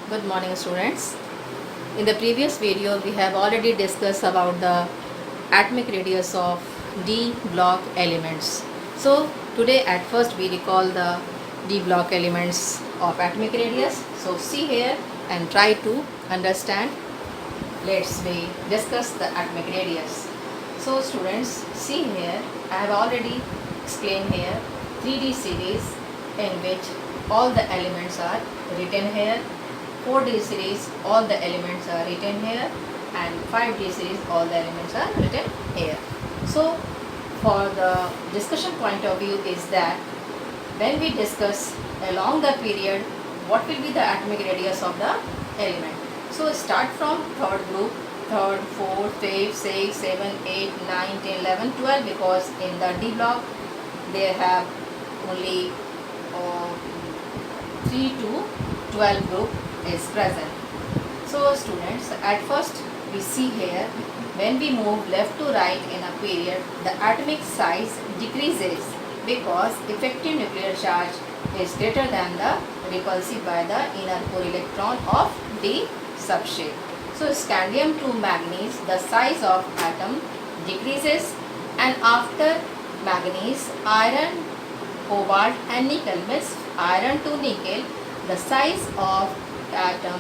Good morning, students. In the previous video we have already discussed about the atomic radius of d block elements. So today at first we recall the d block elements of atomic radius. So see here and try to understand. Let's we discuss the atomic radius. So students, see here, I have already explained here 3D series in which all the elements are written here, 4D series all the elements are written here, and 5D series all the elements are written here. So for the discussion point of view is that when we discuss along the period what will be the atomic radius of the element. So start from third group, third, fourth, fifth, sixth, 7, 8, 9, 10, 11, 12, because in the D block they have only 3 to 12 group is present. So students, at first we see here when we move left to right in a period, the atomic size decreases because effective nuclear charge is greater than the repulsive by the inner core electron of D subshell. So scandium to manganese, the size of atom decreases, and after manganese, iron, cobalt and nickel, means iron to nickel, the size of atom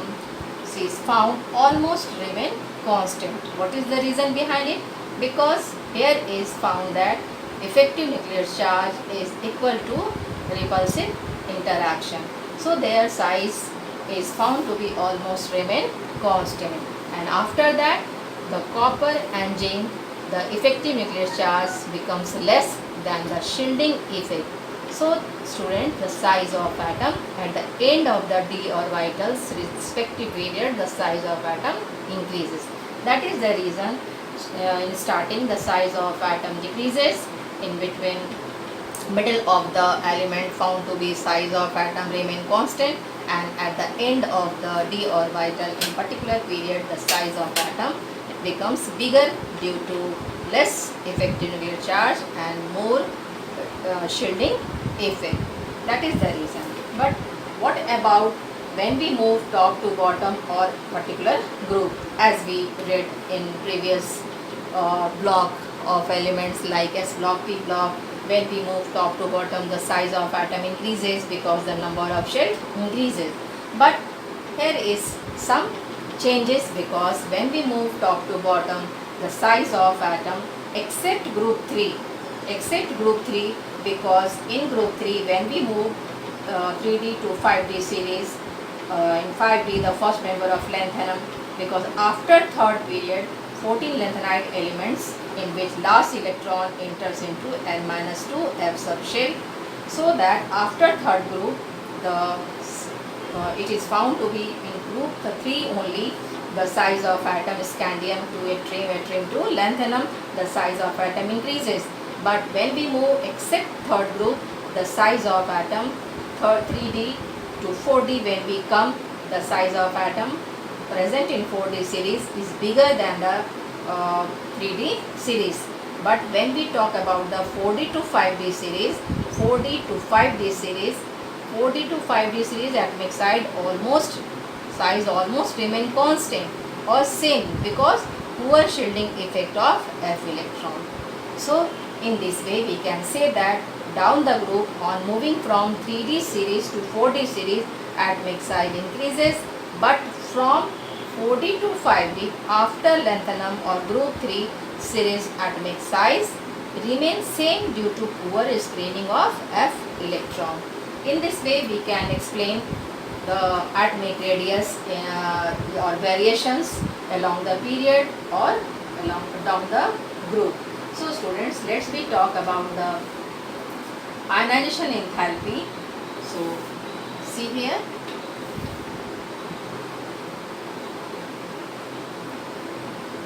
is found almost remain constant. What is the reason behind it? Because here is found that effective nuclear charge is equal to repulsive interaction. So their size is found to be almost remain constant, and after that the copper and zinc, the effective nuclear charge becomes less than the shielding effect. So student, the size of atom at the end of the d orbitals respective period, the size of atom increases. That is the reason in starting the size of atom decreases, in between middle of the element found to be size of atom remain constant, and at the end of the d orbital in particular period the size of atom becomes bigger due to less effective nuclear charge and more shielding effect. That is the reason. But what about when we move top to bottom or particular group, as we read in previous block of elements like S block, P block, when we move top to bottom the size of atom increases because the number of shell increases. But here is some changes, because when we move top to bottom the size of atom except group 3, because in group 3 when we move 3D to 5D series, in 5D the first member of lanthanum, because after third period 14 lanthanide elements in which last electron enters into L-2 F subshell, so that after third group it is found to be in group 3 only the size of atom scandium to yttrium to lanthanum, the size of atom increases. But when we move except third group, the size of atom 3D to 4D, when we come, the size of atom present in 4D series is bigger than the 3D series. But when we talk about the 4D to 5D series, 4D to 5D series, 4D to 5D series atomic size almost remain constant or same, because poor shielding effect of F electron. So in this way we can say that down the group on moving from 3D series to 4D series atomic size increases, but from 4D to 5D after lanthanum or group 3 series atomic size remains same due to poor screening of F electron. In this way we can explain the atomic radius or variations along the period or down the group. So students, let's we talk about the ionization enthalpy. So see here,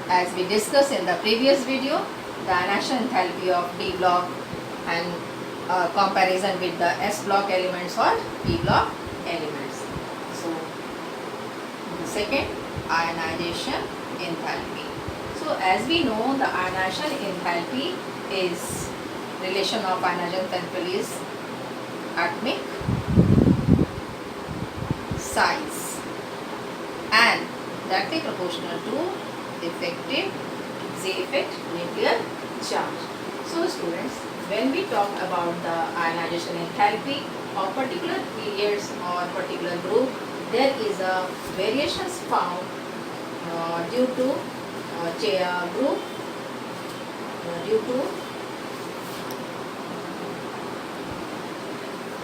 as we discussed in the previous video, the ionization enthalpy of D block and comparison with the S block elements or P block elements. So the second, ionization enthalpy. So as we know, the ionization enthalpy is relation of ionization enthalpy is atomic size exactly proportional to effective Z effect nuclear charge. So students, when we talk about the ionization enthalpy of particular periods or particular group, there is a variations found due to group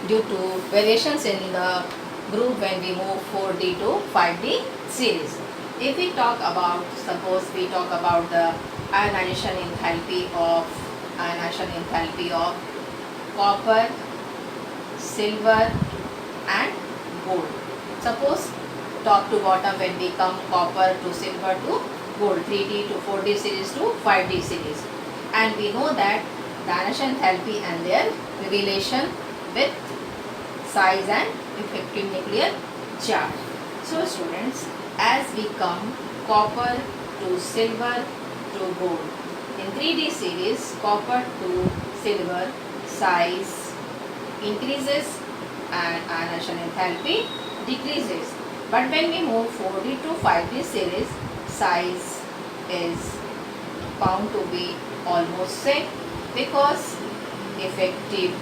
due to variations in the group when we move 4D to 5D series. If we talk about, suppose we talk about the ionization enthalpy of copper, silver and gold. Suppose top to bottom when we come copper to silver to gold, 3D to 4D series to 5D series. And we know that the ionization enthalpy and their relation with size and effective nuclear charge. So students, as we come copper to silver to gold, in 3D series copper to silver size increases and ionization enthalpy decreases. But when we move 4D to 5D series, size is found to be almost same because effective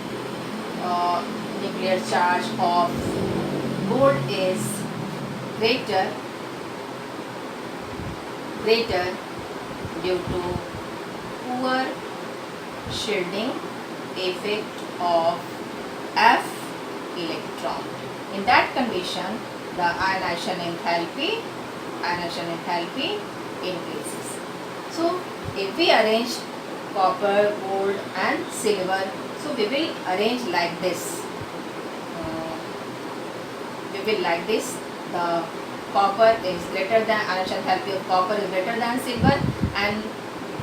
nuclear charge of gold is greater due to poor shielding effect of F electron. In that condition, the ionization enthalpy increases. So, if we arrange copper, gold and silver, so we will arrange like this. The copper is greater than, ionization enthalpy of copper is greater than silver, and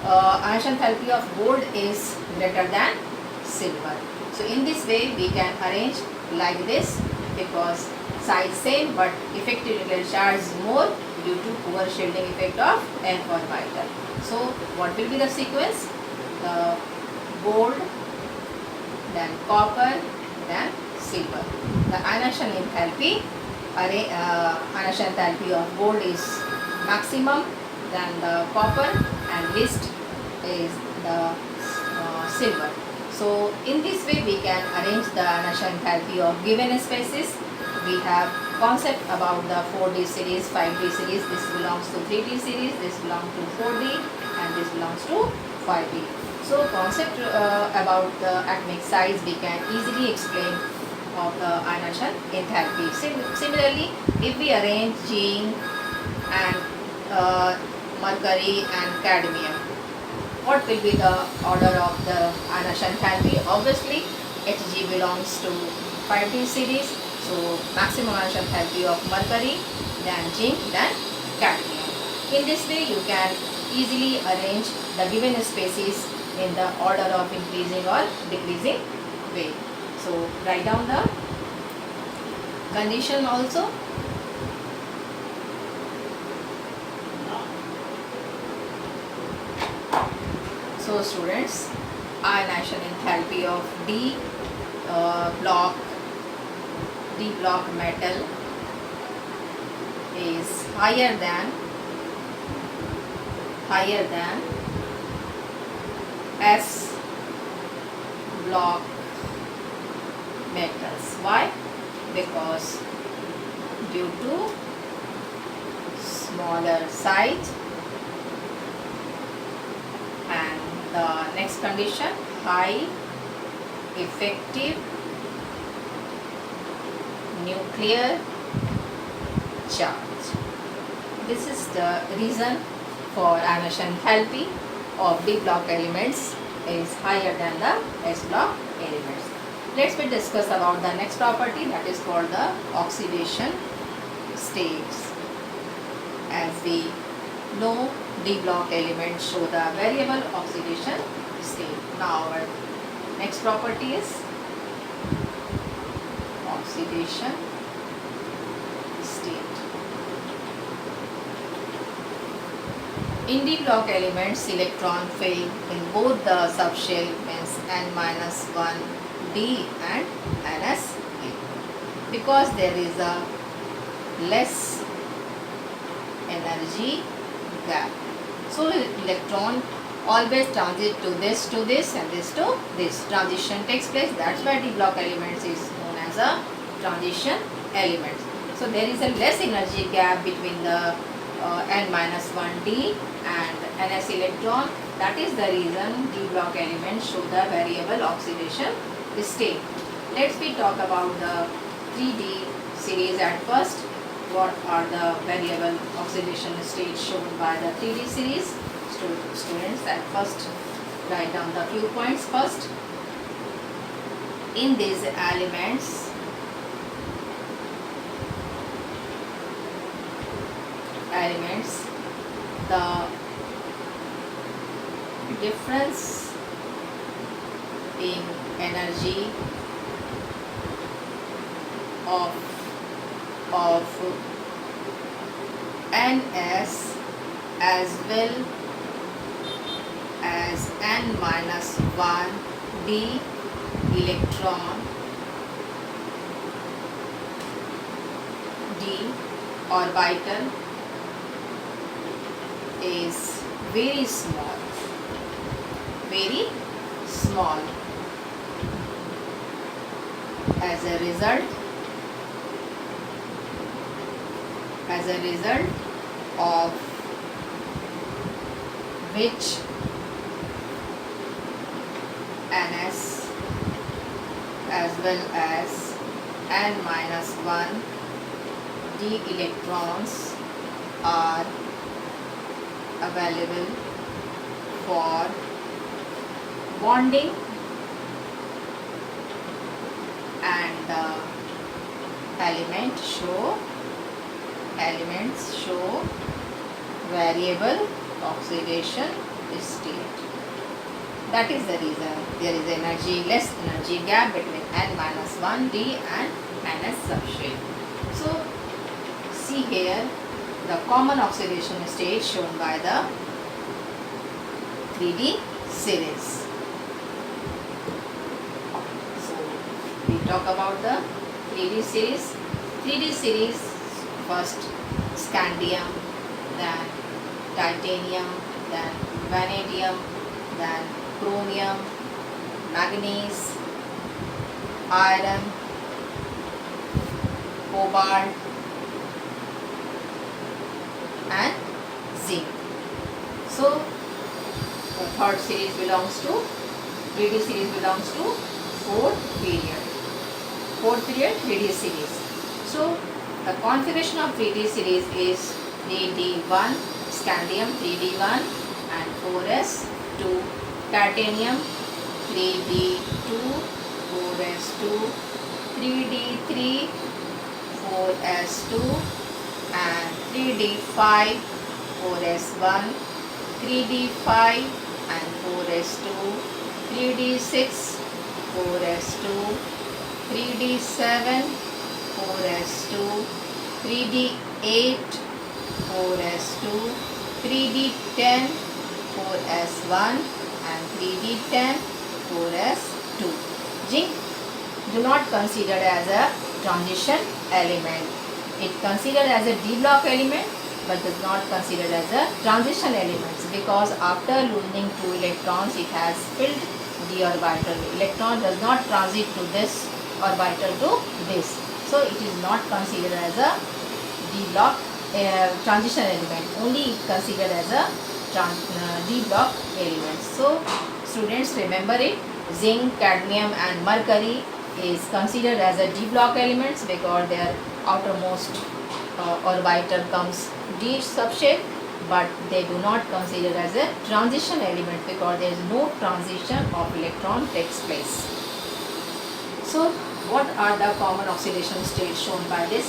ionization enthalpy of gold is greater than silver. So in this way we can arrange like this because size same but effective nuclear charge is more due to poor shielding effect of F orbital. So what will be the sequence? The gold, then copper, then silver. The ionization enthalpy of gold is maximum, then the copper, and least is the silver. So in this way we can arrange the ionization enthalpy of given species. We have concept about the 4D series, 5D series. This belongs to 3D series, this belongs to 4D, and this belongs to 5D. So concept about the atomic size we can easily explain of the ionization enthalpy. Similarly, if we arrange zinc and mercury and cadmium, what will be the order of the ionization enthalpy? Obviously, Hg belongs to 5D series, so maximum ionization enthalpy of mercury, then zinc, then cadmium. In this way, you can easily arrange the given species in the order of increasing or decreasing way. So write down the condition also. So students, ionization enthalpy of D block metal is higher than S block metals. Why? Because due to smaller size, and the next condition, high effective nuclear charge. This is the reason for ionization enthalpy of D block elements is higher than the S block elements. Let's discuss about the next property, that is called the oxidation states. As we know, D block elements show the variable oxidation state. Now our next property is oxidation state. In D block elements, electron fill in both the subshell, means n-1 D and ns A. Because there is a less energy gap. So electron always transit to this and this to this. Transition takes place. That's why d block elements is known as a transition elements. So there is a less energy gap between the n-1d and ns electron. That is the reason d block elements show the variable oxidation state. Let's we talk about the 3D series at first. What are the variable oxidation states shown by the 3D series? Students, at first write down the few points first. In these elements, the difference in energy of ns as well as n-1 d electron d orbital is very small. As a result of which ns as well as n-1 d electrons are available for bonding, and the elements show variable oxidation state. That is the reason there is less energy gap between n-1 d and ns substrate. So see here the common oxidation state shown by the 3D series. So we talk about the 3D series. 3D series, first scandium, then titanium, then vanadium, then chromium, manganese, iron, cobalt, and zinc. So the third series belongs to 3D series belongs to fourth period 3D series. So the configuration of 3D series is 3D1 scandium 3D1 and 4s2 titanium 3D2 4s2 3D3 4s2 and 3D5 4s1 3D5 and 4s2 3D6 4s2 3D7 4s2 3D8 4s2 3D10 4s1 and 3D10 4s2. Zinc do not considered as a transition element. It considered as a d block element but is not considered as a transition element because after losing 2 electrons it has filled d orbital. Electron does not transit to this orbital to this, so it is not considered as a d block transition element, only considered as a d block element. So students, remember it, zinc, cadmium and mercury is considered as a d block elements because their outermost orbital comes d subshape, but they do not consider as a transition element because there is no transition of electron takes place. So what are the common oxidation states shown by this?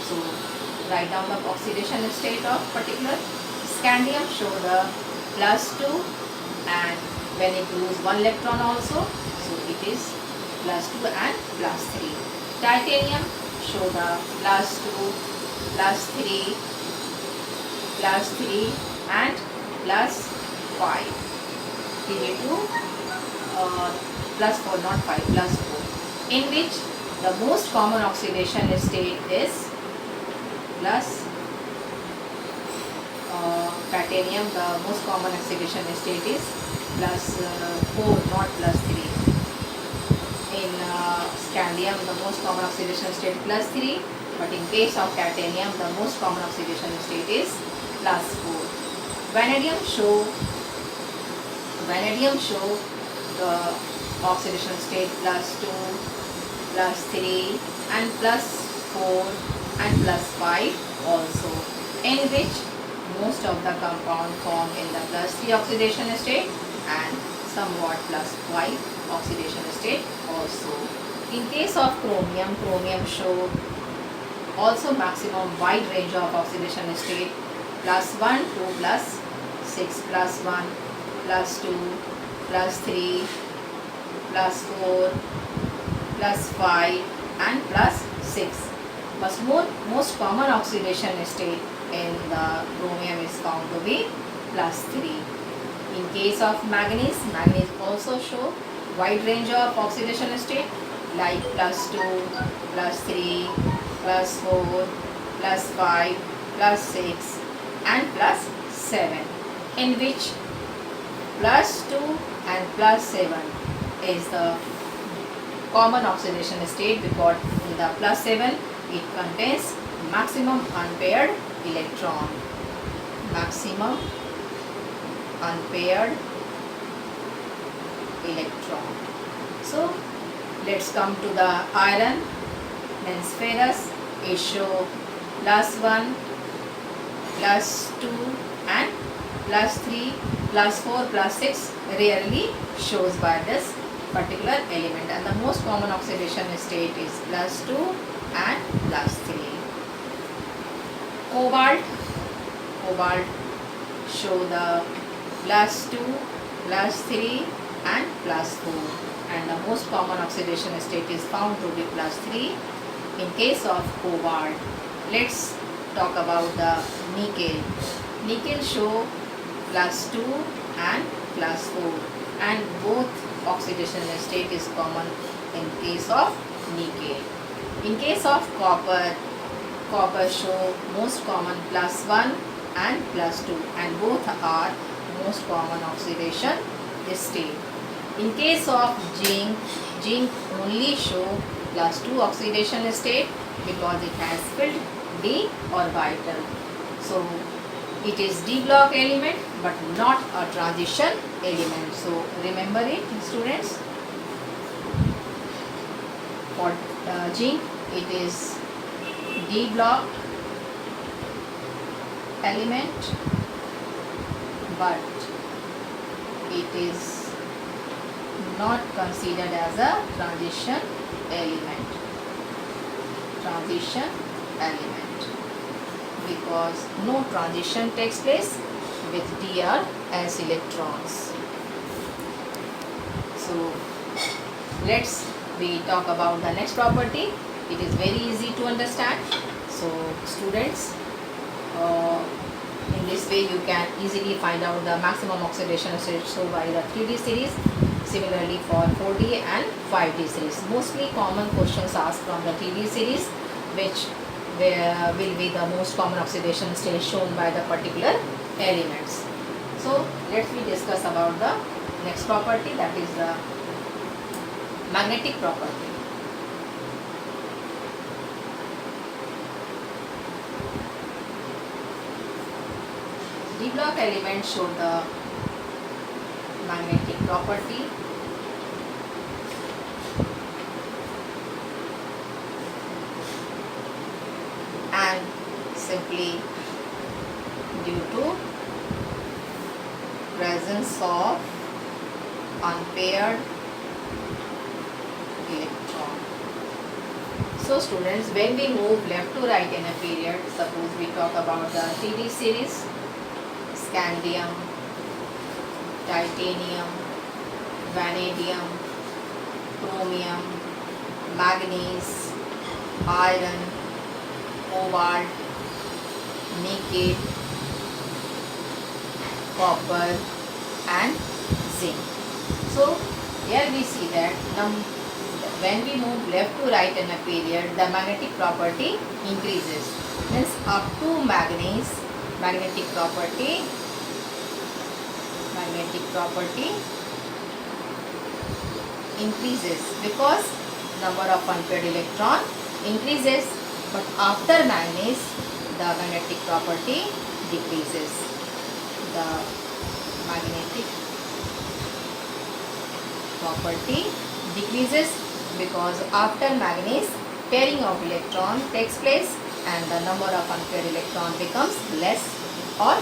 So write down the oxidation state of particular scandium. Show the +2 and when it lose 1 electron also, so it is +2 and +3. Titanium, show the +2, +3, +3 and +5. Td2 +4, not 5, +4. In which the most common oxidation state is titanium, the most common oxidation state is +4, not +3. In scandium, the most common oxidation state +3, but in case of titanium, the most common oxidation state is +4. Vanadium show the oxidation state +2, +3 and +4 and +5 also, in which most of the compound form in the +3 oxidation state and somewhat +5 oxidation state also. In case of chromium show also maximum wide range of oxidation state +1 to +6, +1, +2, +3, +4, +5 and +6. But most common oxidation state in the chromium is found to be +3. In case of manganese also show wide range of oxidation state like +2, +3, +4, +5, +6 and +7, in which +2 and +7 is the common oxidation state, because in the +7 it contains maximum unpaired electron. Maximum unpaired electron. So let's come to the iron. Means ferrous is show +1, +2 and +3, +4, +6 rarely shows by this particular element, and the most common oxidation state is +2 and +3. Cobalt show the +2, +3 and +4, and the most common oxidation state is found to be +3 in case of cobalt. Let's talk about the nickel. Nickel show +2 and +4, and both oxidation state is common in case of nickel. In case of copper show most common +1 and +2, and both are most common oxidation state. In case of zinc only show +2 oxidation state because it has filled d orbital. So it is d block element but not a transition element. So remember it, students. For zinc it is d block element, but it is not considered as a transition element. Because no transition takes place with d or s electrons. So we talk about the next property. It is very easy to understand. So students, in this way you can easily find out the maximum oxidation state shown by the 3D series. Similarly for 4D and 5D series. Mostly common questions asked from the 3D series, which will be the most common oxidation state shown by the particular elements. So let's discuss about the next property, that is the magnetic property. D block elements show the magnetic property. And simply due to presence of unpaired electron. So students, when we move left to right in a period, suppose we talk about the 3D series, scandium, titanium, vanadium, chromium, manganese, iron, cobalt, nickel, copper and zinc. So here we see that when we move left to right in a period, the magnetic property increases. Means up to manganese magnetic property increases because number of unpaired electron increases, but after manganese the magnetic property decreases. The magnetic property decreases because after manganese pairing of electron takes place and the number of unpaired electron becomes less or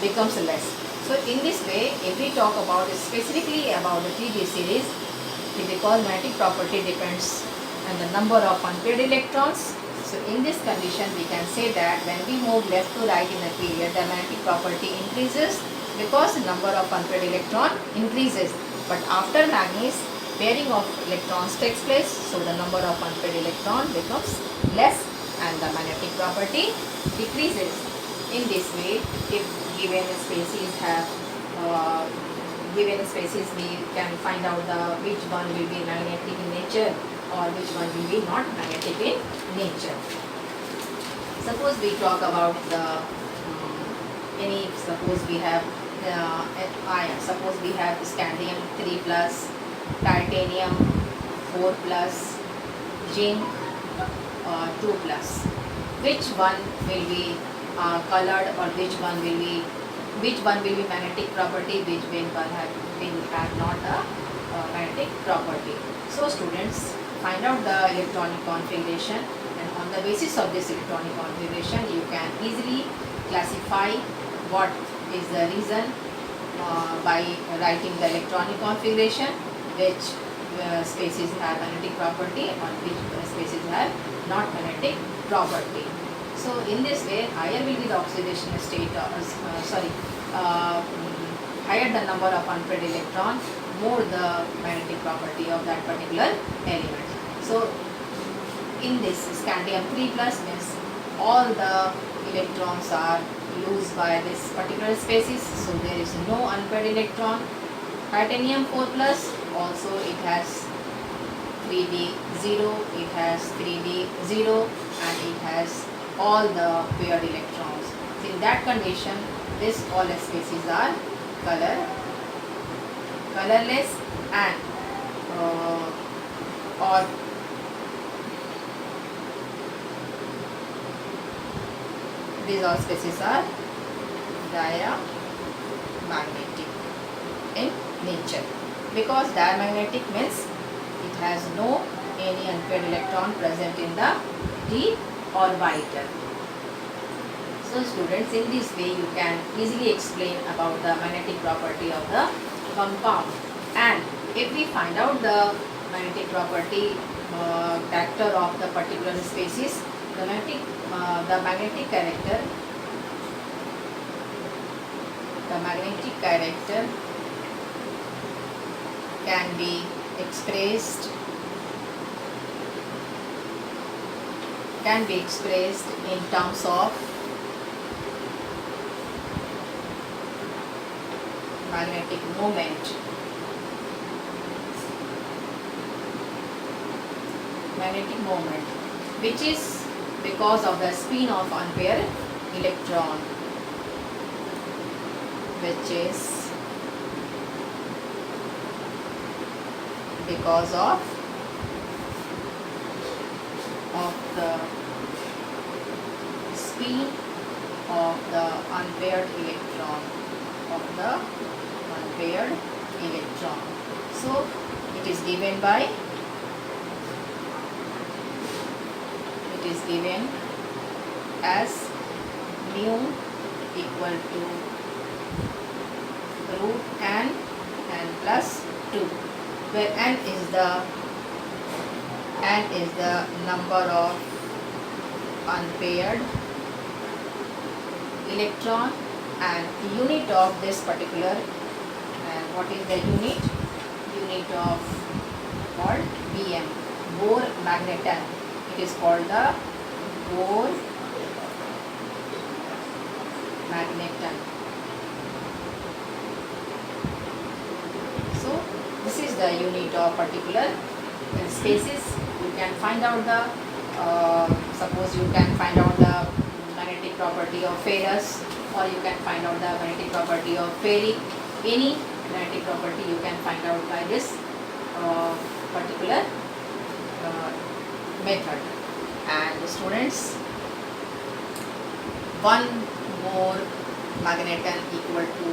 becomes less. So in this way, if we talk about specifically about the 3D series, because magnetic property depends on the number of unpaired electrons. So in this condition we can say that when we move left to right in a period, the magnetic property increases because the number of unpaired electron increases, but after manganese pairing of electrons takes place, so the number of unpaired electron becomes less and the magnetic property decreases. In this way, if given species have we can find out which one will be magnetic in nature or which one will be not magnetic in nature. Suppose we talk about the suppose we have iron. Suppose we have scandium 3 plus, titanium 4 plus, zinc 2 plus. Which one will be colored or which one will be magnetic property, which will have not a magnetic property. So students, find out the electronic configuration, and on the basis of this electronic configuration you can easily classify what is the reason by writing the electronic configuration, which species have magnetic property or which species have not magnetic property. So in this way, higher will be the oxidation state, higher the number of unpaired electron, more the magnetic property of that particular element. So in this scandium 3 plus means all the electrons are loose by this particular species, so there is no unpaired electron. Titanium 4 plus also it has 3d 0, it has 3d 0 and it has all the paired electrons. So in that condition, this all species are colorless and or these all species are diamagnetic in nature, because diamagnetic means it has no any unpaired electron present in the d orbital. So students, in this way you can easily explain about the magnetic property of the compound. And if we find out the magnetic property character of the particular species, the magnetic character can be expressed in terms of magnetic moment. Which is because of the spin of unpaired electron, which is because of the spin of the unpaired electron, So it is given as mu equal to root n plus 2, where n is the number of unpaired electron and unit of this particular, and what is the unit of called Bm, Bohr magneton. It is called the Bohr magneton. So this is the unit of particular species. You can find out the suppose you can find out the magnetic property of ferrous, or you can find out the magnetic property of ferric. Any magnetic property you can find out by this particular method. And students, one more magneton equal to,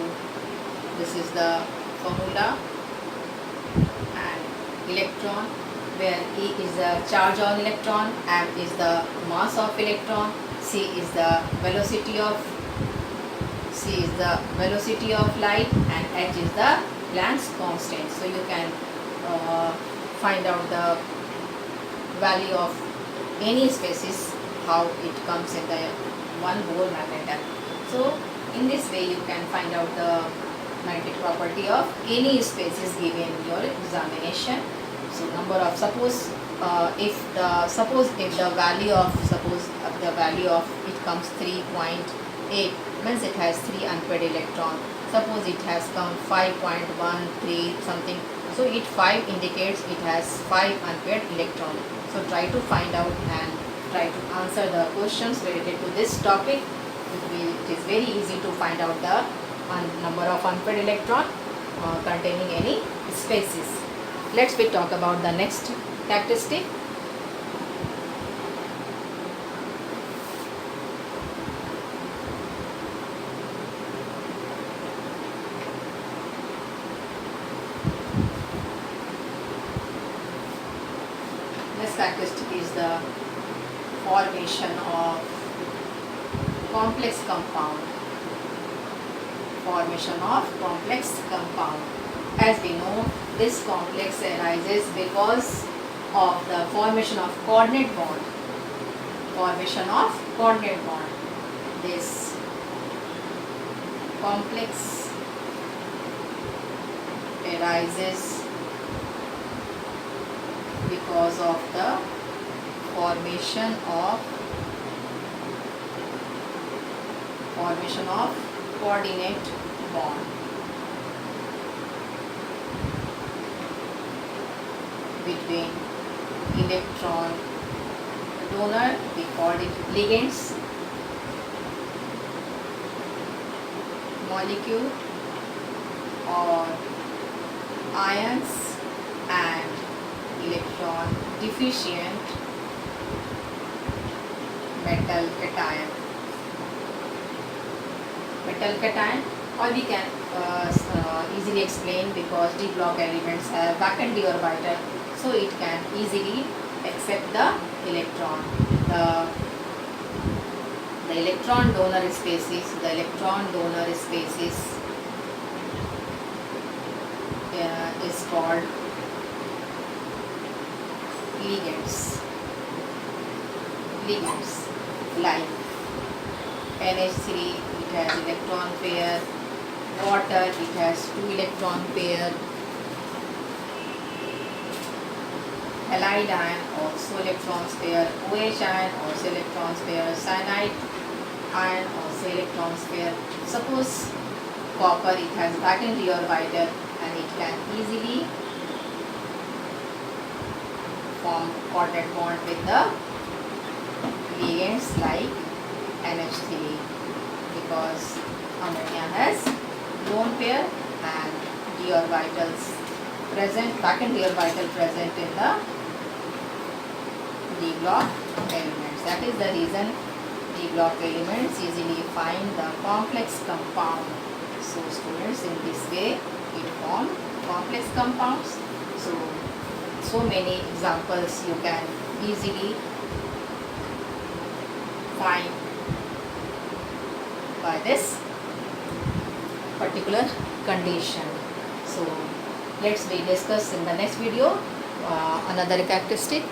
this is the formula, and electron, where E is the charge on electron, M is the mass of electron, C is the velocity of light, and H is the Planck's constant. So you can find out the value of any species, how it comes in the one Bohr magneton. So in this way you can find out the magnetic property of any species given in your examination. So number of, suppose if the value of it comes 3.8, means it has 3 unpaired electron. Suppose it has come 5.13 something, so it 5 indicates it has 5 unpaired electron. So try to find out and try to answer the questions related to this topic. It is very easy to find out the number of unpaired electron containing any species. Let's talk about the next characteristic. This characteristic is the formation of complex compound. As we know, this complex arises because of the formation of coordinate bond. This complex arises because of the formation of coordinate bond between electron donor, we called it ligands, molecule or ions, and electron deficient metal cation, or we can easily explain because d block elements have vacant d orbital, so it can easily accept the electron. The electron donor species is called ligands, like NH3, it has electron pair, water, it has 2 electron pair, halide ion also electrons pair, OH ion also electrons pair, cyanide ion also electrons pair. Suppose copper, it has vacant d orbital and it can easily form coordinate bond with the ligands like NH3, because ammonia has lone pair and d orbitals present, vacant d orbital present in the d block elements. That is the reason d block elements easily find the complex compound. So students, in this way it form complex compounds. So many examples you can easily find by this particular condition. So let's discuss in the next video another characteristic.